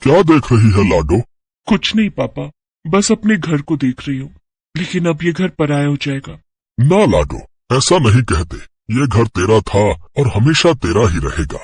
क्या देख रही है लाडो? कुछ नहीं पापा, बस अपने घर को देख रही हूँ, लेकिन अब ये घर पराया हो जाएगा। ना लाडो, ऐसा नहीं कहते। ये घर तेरा था और हमेशा तेरा ही रहेगा।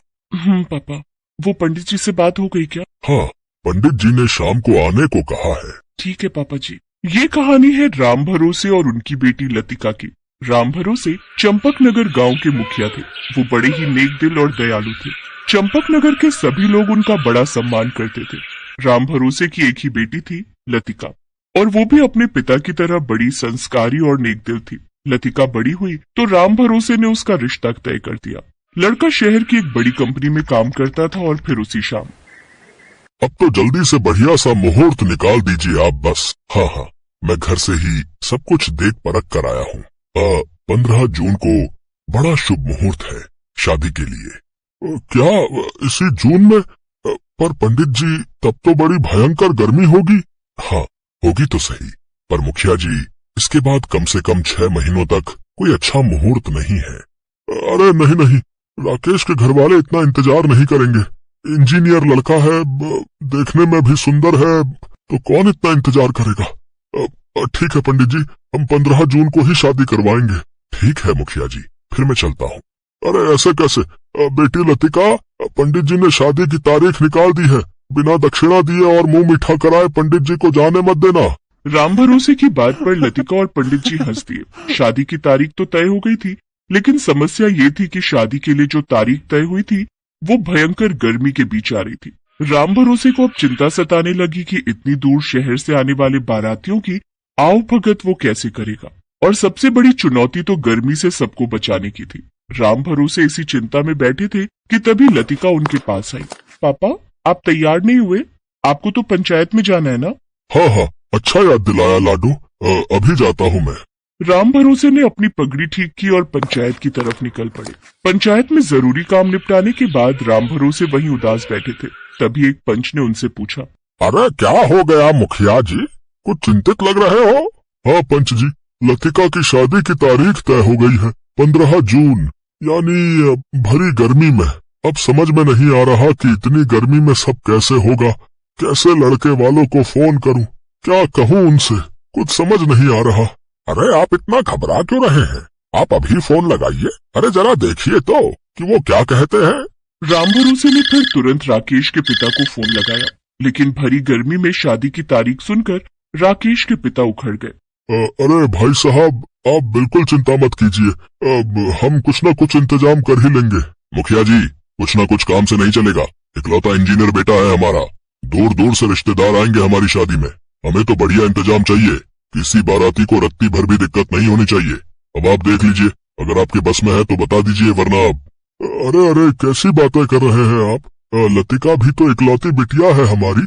पापा, वो पंडित जी से बात हो गई क्या? हाँ, पंडित जी ने शाम को आने को कहा है। ठीक है पापा जी। ये कहानी है राम भरोसे और उनकी बेटी लतिका की। राम भरोसे चंपक नगर गाँव के मुखिया थे। वो बड़े ही नेक दिल और दयालु थे। चंपक नगर के सभी लोग उनका बड़ा सम्मान करते थे। राम भरोसे की एक ही बेटी थी, लतिका, और वो भी अपने पिता की तरह बड़ी संस्कारी और नेक दिल थी। लतिका बड़ी हुई तो राम भरोसे ने उसका रिश्ता तय कर दिया। लड़का शहर की एक बड़ी कंपनी में काम करता था और फिर उसी शाम। अब तो जल्दी से बढ़िया सा मुहूर्त निकाल दीजिए आप बस। हाँ हाँ, मैं घर से ही सब कुछ देख परख कर आया हूँ। 15 जून को बड़ा शुभ मुहूर्त है शादी के लिए। क्या इसी जून में? पर पंडित जी, तब तो बड़ी भयंकर गर्मी होगी। हाँ, होगी तो सही, पर मुखिया जी, इसके बाद कम से कम 6 महीनों तक कोई अच्छा मुहूर्त नहीं है। अरे नहीं नहीं, राकेश के घर वाले इतना इंतजार नहीं करेंगे। इंजीनियर लड़का है, देखने में भी सुंदर है, तो कौन इतना इंतजार करेगा। ठीक है पंडित जी, हम 15 जून को ही शादी करवाएंगे। ठीक है मुखिया जी, फिर मैं चलता हूँ। अरे ऐसे कैसे? बेटी लतिका, पंडित जी ने शादी की तारीख निकाल दी है। बिना दक्षिणा दिए और मुंह मीठा कराए पंडित जी को जाने मत देना। राम भरोसे की बात पर लतिका और पंडित जी हंस दिए। शादी की तारीख तो तय हो गई थी, लेकिन समस्या ये थी कि शादी के लिए जो तारीख तय हुई थी वो भयंकर गर्मी के बीच आ रही थी। राम भरोसे को अब चिंता सताने लगी कि इतनी दूर शहर से आने वाले बारातियों की आओ भगत वो कैसे करेगा, और सबसे बड़ी चुनौती तो गर्मी से सबको बचाने की थी। राम भरोसे इसी चिंता में बैठे थे कि तभी लतिका उनके पास आई। पापा, आप तैयार नहीं हुए? आपको तो पंचायत में जाना है ना? हाँ हाँ, अच्छा याद दिलाया लाडू, अभी जाता हूँ मैं। राम भरोसे ने अपनी पगड़ी ठीक की और पंचायत की तरफ निकल पड़े। पंचायत में जरूरी काम निपटाने के बाद राम भरोसे वहीं उदास बैठे थे। तभी एक पंच ने उनसे पूछा, अरे क्या हो गया मुखिया जी, कुछ चिंतित लग रहे हो? हाँ पंच जी, लतिका की शादी की तारीख तय हो गई है, 15 जून, यानी भरी गर्मी में। अब समझ में नहीं आ रहा कि इतनी गर्मी में सब कैसे होगा। कैसे लड़के वालों को फोन करूं, क्या कहूं उनसे, कुछ समझ नहीं आ रहा। अरे आप इतना घबरा क्यों रहे हैं? आप अभी फोन लगाइए। अरे जरा देखिए तो कि वो क्या कहते हैं। राम भरोसे ने फिर तुरंत राकेश के पिता को फोन लगाया, लेकिन भरी गर्मी में शादी की तारीख सुनकर राकेश के पिता उखड़ गए। अरे भाई साहब, आप बिल्कुल चिंता मत कीजिए, हम कुछ न कुछ इंतजाम कर ही लेंगे। मुखिया जी, कुछ न कुछ काम से नहीं चलेगा। इकलौता इंजीनियर बेटा है हमारा, दूर दूर से रिश्तेदार आएंगे हमारी शादी में। हमें तो बढ़िया इंतजाम चाहिए, किसी बाराती को रत्ती भर भी दिक्कत नहीं होनी चाहिए। अब आप देख लीजिए, अगर आपके बस में है तो बता दीजिए, वरना। अरे अरे, कैसी बातें कर रहे हैं आप? लतिका भी तो इकलौती बिटिया है हमारी।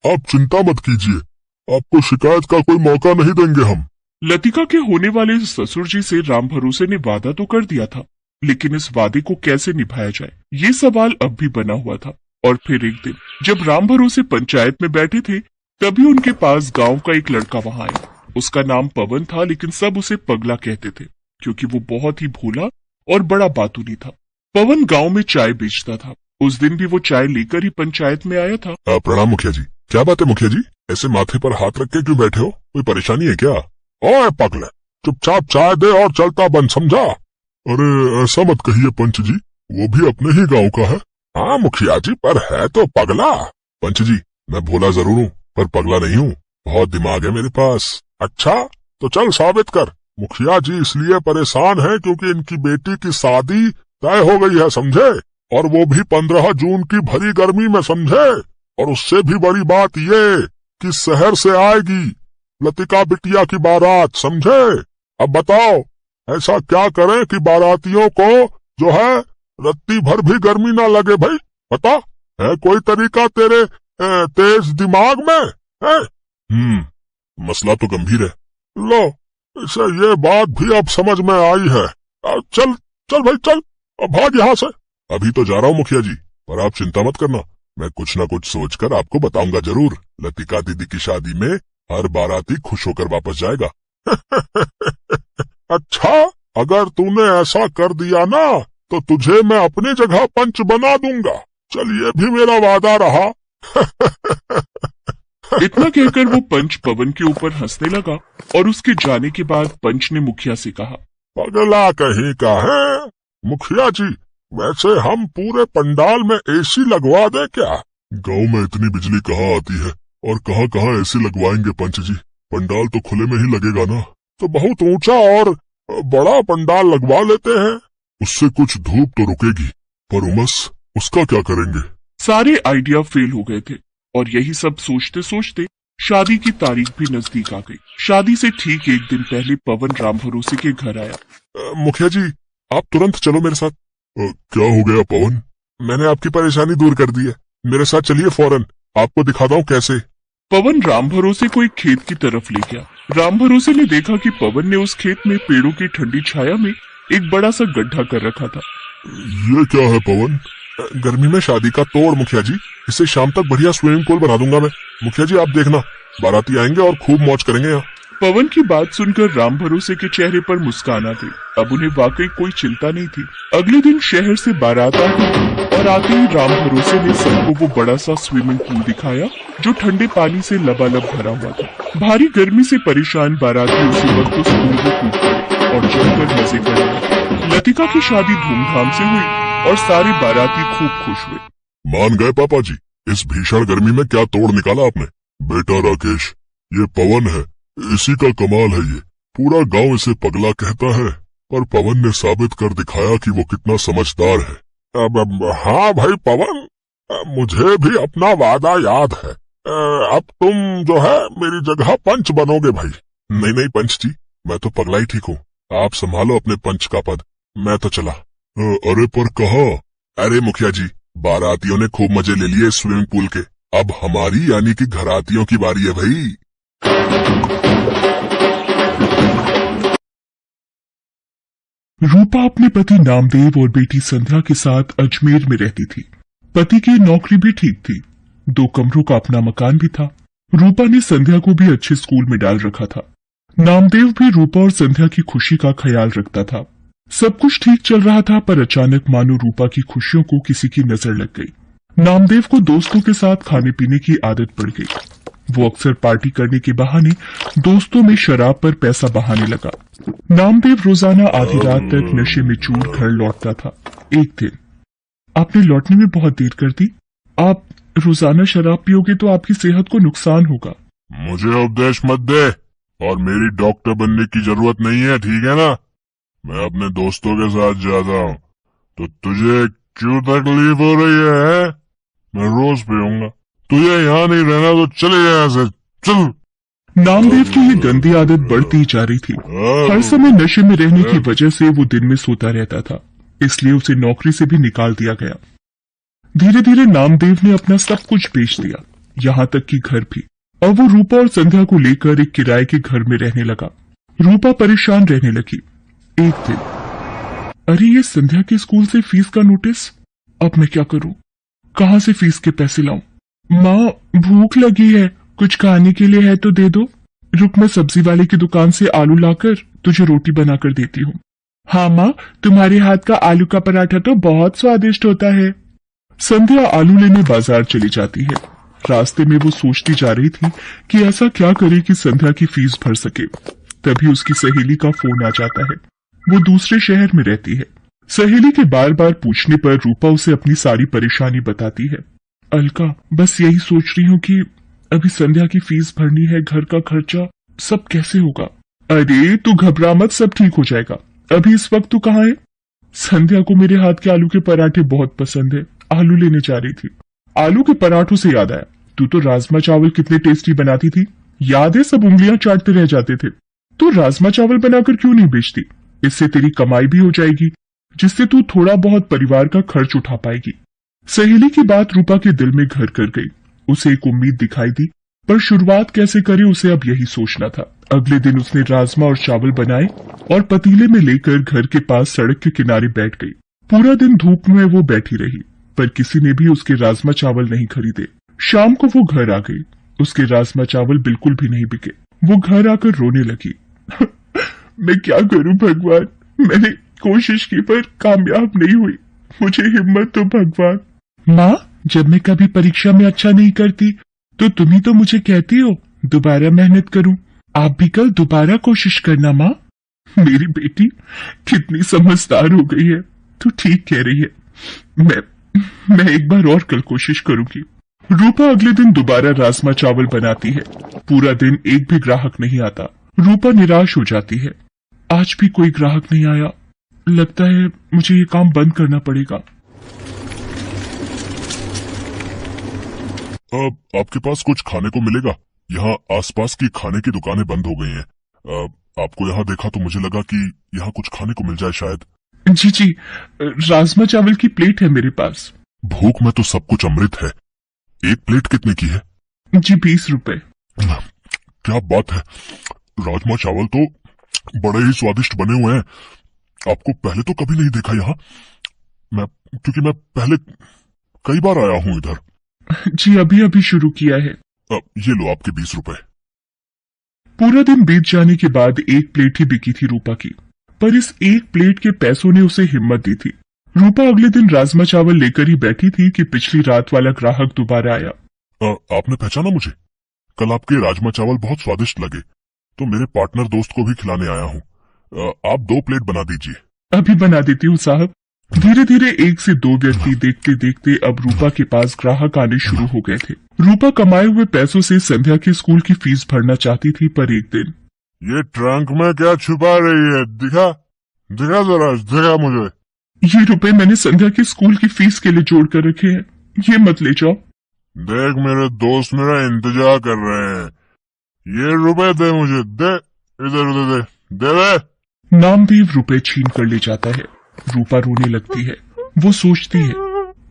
आप चिंता मत कीजिए, आपको शिकायत का कोई मौका नहीं देंगे हम। लतिका के होने वाले ससुर जी से राम भरोसे ने वादा तो कर दिया था, लेकिन इस वादे को कैसे निभाया जाए, ये सवाल अब भी बना हुआ था। और फिर एक दिन जब राम भरोसे पंचायत में बैठे थे, तभी उनके पास गांव का एक लड़का वहां आया। उसका नाम पवन था, लेकिन सब उसे पगला कहते थे, क्योंकि वो बहुत ही भोला और बड़ा बातूनी था। पवन गांव में चाय बेचता था। उस दिन भी वो चाय लेकर ही पंचायत में आया था। प्रणाम मुखिया जी। क्या बात है मुखिया जी, ऐसे माथे पर हाथ रख के क्यों बैठे हो? कोई परेशानी है क्या? ओए पगले, चुपचाप चाय दे और चलता बन, समझा? अरे ऐसा मत कहिए पंच जी, वो भी अपने ही गांव का है। हाँ मुखिया जी, पर है तो पगला। पंच जी, मैं भोला जरूर हूँ, पर पगला नहीं हूँ। बहुत दिमाग है मेरे पास। अच्छा, तो चल साबित कर। मुखिया जी इसलिए परेशान है क्योंकि इनकी बेटी की शादी तय हो गई है, समझे? और वो भी 15 जून की भरी गर्मी में, समझे? और उससे भी बड़ी बात ये कि शहर से आएगी लतिका बिटिया की बारात, समझे? अब बताओ, ऐसा क्या करें कि बारातियों को जो है रत्ती भर भी गर्मी ना लगे? भाई बता, है कोई तरीका तेरे तेज दिमाग में है? मसला तो गंभीर है। लो, इसे ये बात भी अब समझ में आई है। चल चल भाई चल, अब भाग यहाँ से। अभी तो जा रहा हूँ मुखिया जी, पर आप चिंता मत करना, मैं कुछ न कुछ सोचकर आपको बताऊंगा जरूर। लतिका दीदी की शादी में हर बाराती खुश होकर वापस जाएगा। अच्छा, अगर तूने ऐसा कर दिया ना, तो तुझे मैं अपनी जगह पंच बना दूंगा। चल, ये भी मेरा वादा रहा इतना कहकर वो पंच पवन के ऊपर हंसने लगा और उसके जाने के बाद पंच ने मुखिया से कहा, पगला कहीं का है मुखिया जी, वैसे हम पूरे पंडाल में एसी लगवा दें क्या? गांव में इतनी बिजली कहाँ आती है और कहाँ कहाँ एसी लगवाएंगे पंच जी, पंडाल तो खुले में ही लगेगा ना। तो बहुत ऊंचा और बड़ा पंडाल लगवा लेते हैं, उससे कुछ धूप तो रुकेगी, पर उमस उसका क्या करेंगे? सारे आइडिया फेल हो गए थे और यही सब सोचते सोचते शादी की तारीख भी नजदीक आ गई। शादी से ठीक एक दिन पहले पवन राम भरोसे के घर आया। मुखिया जी आप तुरंत चलो मेरे साथ। क्या हो गया पवन? मैंने आपकी परेशानी दूर कर दी है, मेरे साथ चलिए फौरन, आपको दिखाता हूँ कैसे। पवन राम भरोसे को एक खेत की तरफ ले गया। राम भरोसे ने देखा कि पवन ने उस खेत में पेड़ों की ठंडी छाया में एक बड़ा सा गड्ढा कर रखा था। ये क्या है पवन? गर्मी में शादी का तोड़ मुखिया जी, इसे शाम तक बढ़िया स्विमिंग पूल बना दूंगा मैं। मुखिया जी आप देखना, बाराती आएंगे और खूब मौज करेंगे यहाँ। पवन की बात सुनकर राम भरोसे के चेहरे पर मुस्कान आ गई। अब उन्हें वाकई कोई चिंता नहीं थी। अगले दिन शहर से बारात आ गई और आते ही राम भरोसे ने सबको वो बड़ा सा स्विमिंग पूल दिखाया जो ठंडे पानी से लबालब भरा हुआ था। भारी गर्मी से परेशान बाराती उसी वक्त उस पूल में कूद पड़े और जमकर मजे करने लगे। लतिका की शादी धूमधाम से हुई और सारे बाराती खूब खुश हुए। मान गए पापा जी, इस भीषण गर्मी में क्या तोड़ निकाला आपने। बेटा राकेश, ये पवन है, इसी का कमाल है ये। पूरा गांव इसे पगला कहता है, पर पवन ने साबित कर दिखाया कि वो कितना समझदार है। अब हाँ भाई पवन, मुझे भी अपना वादा याद है। अब तुम जो है मेरी जगह पंच बनोगे भाई। नहीं नहीं पंच जी, मैं तो पगला ही ठीक हूँ, आप संभालो अपने पंच का पद, मैं तो चला। अरे पर कहाँ? अरे मुखिया जी, बारातियों ने खूब मजे ले लिए स्विमिंग पूल के, अब हमारी यानी कि घरातियों की बारी है भाई। रूपा अपने पति नामदेव और बेटी संध्या के साथ अजमेर में रहती थी। पति की नौकरी भी ठीक थी, 2 कमरों का अपना मकान भी था। रूपा ने संध्या को भी अच्छे स्कूल में डाल रखा था। नामदेव भी रूपा और संध्या की खुशी का ख्याल रखता था। सब कुछ ठीक चल रहा था, पर अचानक मानो रूपा की खुशियों को किसी की नजर लग गई। नामदेव को दोस्तों के साथ खाने पीने की आदत पड़ गई। वो अक्सर पार्टी करने के बहाने दोस्तों में शराब पर पैसा बहाने लगा। नामदेव रोजाना आधी रात तक नशे में चूर घर लौटता था। एक दिन, आपने लौटने में बहुत देर कर दी, आप रोजाना शराब पियोगे तो आपकी सेहत को नुकसान होगा। मुझे उपदेश मत दे, और मेरी डॉक्टर बनने की जरूरत नहीं है, ठीक है ना? मैं अपने दोस्तों के साथ जाता हूँ, तो तुझे क्यों तकलीफ हो रही है? मैं रोज पीऊंगा, तुझे यहाँ नहीं रहना तो चले यहाँ से, चल। नामदेव की ये गंदी आदत बढ़ती जा रही थी। हर समय नशे में रहने की वजह से वो दिन में सोता रहता था, इसलिए उसे नौकरी से भी निकाल दिया गया। धीरे धीरे नामदेव ने अपना सब कुछ बेच दिया, यहाँ तक कि घर भी। अब वो रूपा और संध्या को लेकर एक किराए के घर में रहने लगा। रूपा परेशान रहने लगी। एक दिन, अरे ये संध्या के स्कूल से फीस का नोटिस, अब मैं क्या करूं? कहां से फीस के पैसे लाऊं? माँ भूख लगी है, कुछ खाने के लिए है तो दे दो। रुक, मैं सब्जी वाले की दुकान से आलू लाकर तुझे रोटी बनाकर देती हूँ। हाँ माँ, तुम्हारे हाथ का आलू का पराठा तो बहुत स्वादिष्ट होता है। संध्या आलू लेने बाजार चली जाती है। रास्ते में वो सोचती जा रही थी कि ऐसा क्या करे कि संध्या की फीस भर सके। तभी उसकी सहेली का फोन आ जाता है। वो दूसरे शहर में रहती है। सहेली के बार बार पूछने पर रूपा उसे अपनी सारी परेशानी बताती है। अलका, बस यही सोच रही हूँ कि अभी संध्या की फीस भरनी है, घर का खर्चा, सब कैसे होगा। अरे तू घबरा मत, सब ठीक हो जाएगा। अभी इस वक्त तू कहाँ है? संध्या को मेरे हाथ के आलू के पराठे बहुत पसंद है, आलू लेने जा रही थी। आलू के पराठों से याद आया, तू तो राजमा चावल कितने टेस्टी बनाती थी, याद है? सब उंगलियां चाटते रह जाते थे। तू राजमा चावल बनाकर क्यों नहीं बेचती? इससे तेरी कमाई भी हो जाएगी, जिससे तू थोड़ा बहुत परिवार का खर्च उठा पाएगी। सहेली की बात रूपा के दिल में घर कर गई। उसे एक उम्मीद दिखाई दी, पर शुरुआत कैसे करे उसे अब यही सोचना था। अगले दिन उसने राजमा और चावल बनाए और पतीले में लेकर घर के पास सड़क के किनारे बैठ गई। पूरा दिन धूप में वो बैठी रही, पर किसी ने भी उसके राजमा चावल नहीं खरीदे। शाम को वो घर आ गई। उसके राजमा चावल बिल्कुल भी नहीं बिके। वो घर आकर रोने लगी। मैं क्या करूं भगवान, मैंने कोशिश की पर कामयाब नहीं हुई, मुझे हिम्मत दो भगवान। माँ, जब मैं कभी परीक्षा में अच्छा नहीं करती तो तुम ही तो मुझे कहती हो दोबारा मेहनत करूं। आप भी कल दोबारा कोशिश करना माँ। मेरी बेटी कितनी समझदार हो गई है। तू ठीक कह रही है। मैं एक बार और कल कोशिश करूंगी। रूपा अगले दिन दोबारा राजमा चावल बनाती है। पूरा दिन एक भी ग्राहक नहीं आता। रूपा निराश हो जाती है। आज भी कोई ग्राहक नहीं आया। लगता है मुझे ये काम बंद करना पड़ेगा। अब आपके पास कुछ खाने को मिलेगा? यहाँ आसपास की खाने की दुकानें बंद हो गई हैं। आपको यहाँ देखा तो मुझे लगा कि यहाँ कुछ खाने को मिल जाए शायद। जी, राजमा चावल की प्लेट है मेरे पास। भूख में तो सब कुछ अमृत है। एक प्लेट कितने की है? जी 20 रुपए। क्या बात है, राजमा चावल तो बड़े ही स्वादिष्ट बने हुए हैं। आपको पहले तो कभी नहीं देखा यहाँ। क्योंकि मैं पहले कई बार आया हूँ इधर। जी अभी शुरू किया है। ये लो आपके 20 रुपए। पूरा दिन बीत जाने के बाद एक प्लेट ही बिकी थी रूपा की, पर इस एक प्लेट के पैसों ने उसे हिम्मत दी थी। रूपा अगले दिन राजमा चावल लेकर ही बैठी थी कि पिछली रात वाला ग्राहक दोबारा आया। आपने पहचाना मुझे? कल आपके राजमा चावल बहुत स्वादिष्ट लगे तो मेरे पार्टनर दोस्त को भी खिलाने आया हूँ। आप 2 प्लेट बना दीजिए। अभी बना देती हूँ साहब। धीरे धीरे 1 से 2 व्यक्ति देखते देखते अब रूपा के पास ग्राहक आने शुरू हो गए थे। रूपा कमाए हुए पैसों से संध्या के स्कूल की फीस भरना चाहती थी, पर एक दिन ये ट्रंक में क्या छुपा रही है? दिखा जरा, दिखा मुझे। ये रुपए मैंने संध्या के स्कूल की फीस के लिए जोड़ कर रखे हैं, ये मत ले जाओ। देख मेरे दोस्त मेरा इंतजार कर रहे हैं। ये रुपए दे मुझे, दे इधर दे। नामदेव रुपए छीन कर ले जाता है। रूपा रोने लगती है। वो सोचती है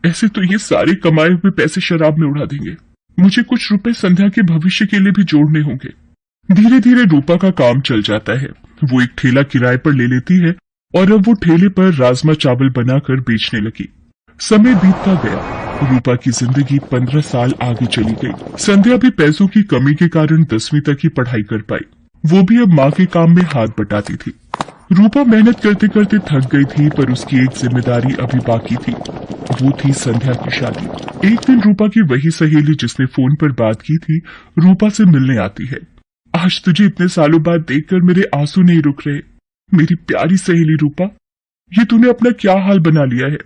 ऐसे तो ये सारे कमाए हुए पैसे शराब में उड़ा देंगे। मुझे कुछ रुपए संध्या के भविष्य के लिए भी जोड़ने होंगे। धीरे धीरे रूपा का काम चल जाता है। वो एक ठेला किराए पर ले लेती है और अब वो ठेले पर राजमा चावल बनाकर बेचने लगी। समय बीतता गया। रूपा की जिंदगी 15 साल आगे चली गई। संध्या भी पैसों की कमी के कारण 10वीं तक ही पढ़ाई कर पाई। वो भी अब माँ के काम में हाथ बटाती थी। रूपा मेहनत करते करते थक गई थी, पर उसकी एक जिम्मेदारी अभी बाकी थी। वो थी संध्या की शादी। एक दिन रूपा की वही सहेली जिसने फोन पर बात की थी रूपा से मिलने आती है। आज तुझे इतने सालों बाद देखकर मेरे आंसू नहीं रुक रहे। मेरी प्यारी सहेली रूपा, ये तूने अपना क्या हाल बना लिया है।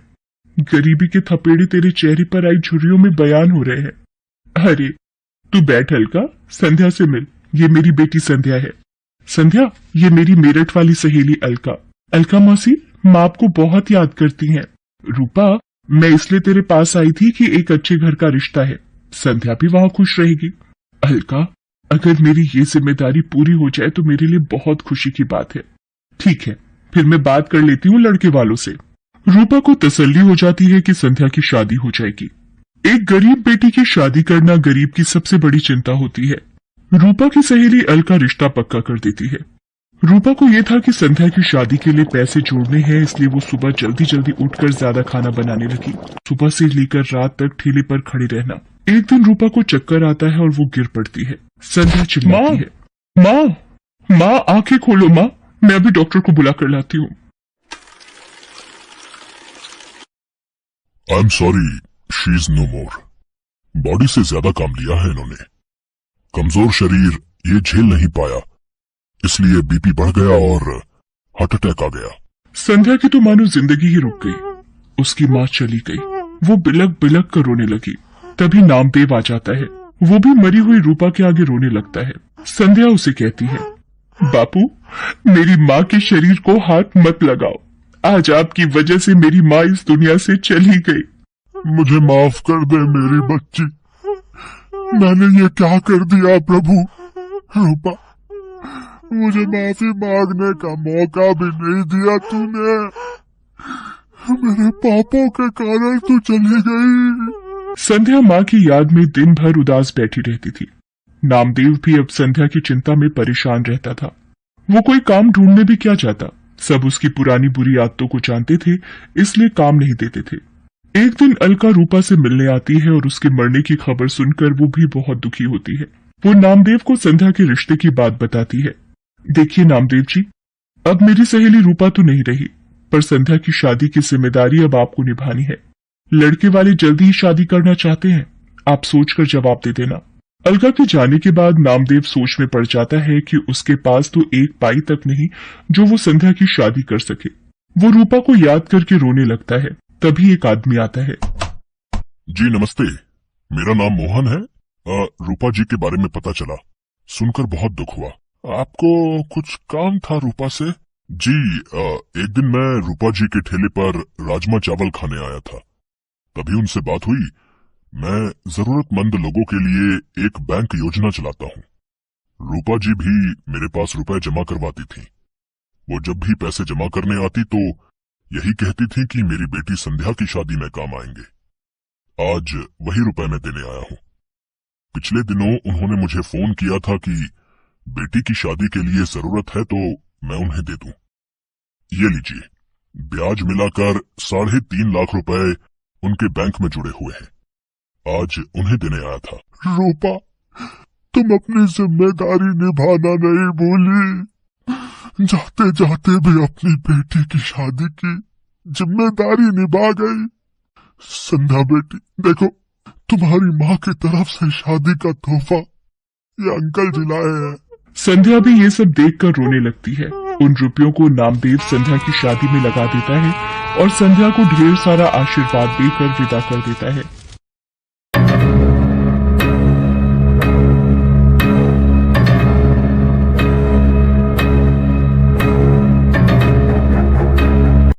गरीबी के थपेड़े तेरे चेहरे पर आई झुर्रियों में बयान हो रहे हैं। अरे तू बैठ अलका, संध्या से मिल। ये मेरी बेटी संध्या है। संध्या, ये मेरी मेरठ वाली सहेली अलका। अलका मौसी, माँ आपको बहुत याद करती हैं। रूपा, मैं इसलिए तेरे पास आई थी कि एक अच्छे घर का रिश्ता है। संध्या भी वहाँ खुश रहेगी। अलका, अगर मेरी ये जिम्मेदारी पूरी हो जाए तो मेरे लिए बहुत खुशी की बात है। ठीक है, फिर मैं बात कर लेती हूँ लड़के वालों से। रूपा को तसल्ली हो जाती है कि संध्या की शादी हो जाएगी। एक गरीब बेटी की शादी करना गरीब की सबसे बड़ी चिंता होती है। रूपा की सहेली अलका रिश्ता पक्का कर देती है। रूपा को यह था कि संध्या की शादी के लिए पैसे जोड़ने हैं, इसलिए वो सुबह जल्दी जल्दी उठकर ज्यादा खाना बनाने लगी। सुबह से लेकर रात तक ठेले पर खड़ी रहना। एक दिन रूपा को चक्कर आता है और वो गिर पड़ती है। संध्या चिल्लाती है, माँ आंखें खोलो माँ, मैं अभी डॉक्टर को बुला कर लाती हूँ। I am sorry, she is no more. Body से ज्यादा काम लिया है इन्होंने। कमजोर शरीर ये झेल नहीं पाया, इसलिए बीपी बढ़ गया और हार्ट अटैक आ गया। संध्या की तो मानो जिंदगी ही रुक गई। उसकी माँ चली गई। वो बिलक बिलक कर रोने लगी। तभी नामदेव आ जाता है। वो भी मरी हुई रूपा के आगे रोने लगता है। संध्या उसे कहती है, बापू, मेरी माँ के शरीर को हाथ मत लगाओ। आज आपकी वजह से मेरी माँ इस दुनिया से चली गई। मुझे माफ कर दे मेरी बच्ची, मैंने ये क्या कर दिया प्रभु। रूपा, मुझे माफी मांगने का मौका भी नहीं दिया तूने। मेरे पापों के कारण तू चली गई। संध्या माँ की याद में दिन भर उदास बैठी रहती थी। नामदेव भी अब संध्या की चिंता में परेशान रहता था। वो कोई काम ढूंढने भी क्या चाहता। सब उसकी पुरानी बुरी आदतों को जानते थे, इसलिए काम नहीं देते थे। एक दिन अलका रूपा से मिलने आती है और उसके मरने की खबर सुनकर वो भी बहुत दुखी होती है। वो नामदेव को संध्या के रिश्ते की बात बताती है। देखिए नामदेव जी, अब मेरी सहेली रूपा तो नहीं रही, पर संध्या की शादी की जिम्मेदारी अब आपको निभानी है। लड़के वाले जल्दी ही शादी करना चाहते हैं, आप सोचकर जवाब दे देना। अलका के जाने के बाद नामदेव सोच में पड़ जाता है कि उसके पास तो एक पाई तक नहीं जो वो संध्या की शादी कर सके। वो रूपा को याद करके रोने लगता है। तभी एक आदमी आता है। जी नमस्ते, मेरा नाम मोहन है। रूपा जी के बारे में पता चला, सुनकर बहुत दुख हुआ। आपको कुछ काम था रूपा से? जी एक दिन मैं रूपा जी के ठेले पर राजमा चावल खाने आया था, तभी उनसे बात हुई। मैं जरूरतमंद लोगों के लिए एक बैंक योजना चलाता हूँ। रूपा जी भी मेरे पास रुपए जमा करवाती थी। वो जब भी पैसे जमा करने आती तो यही कहती थी कि मेरी बेटी संध्या की शादी में काम आएंगे। आज वही रुपए मैं देने आया हूँ। पिछले दिनों उन्होंने मुझे फोन किया था कि बेटी की शादी के लिए जरूरत है तो मैं उन्हें दे दूं। ये लीजिए, ब्याज मिलाकर 3.5 लाख रुपए उनके बैंक में जुड़े हुए हैं। आज उन्हें देने आया था। रूपा, तुम अपनी जिम्मेदारी निभाना नहीं भूली। जाते जाते भी अपनी बेटी की शादी की जिम्मेदारी निभा गई। संध्या बेटी, देखो तुम्हारी माँ की तरफ से शादी का तोहफा ये अंकल जी लाए हैं। संध्या भी ये सब देखकर रोने लगती है। उन रुपयों को नामदेव संध्या की शादी में लगा देता है और संध्या को ढेर सारा आशीर्वाद देकर विदा कर देता है।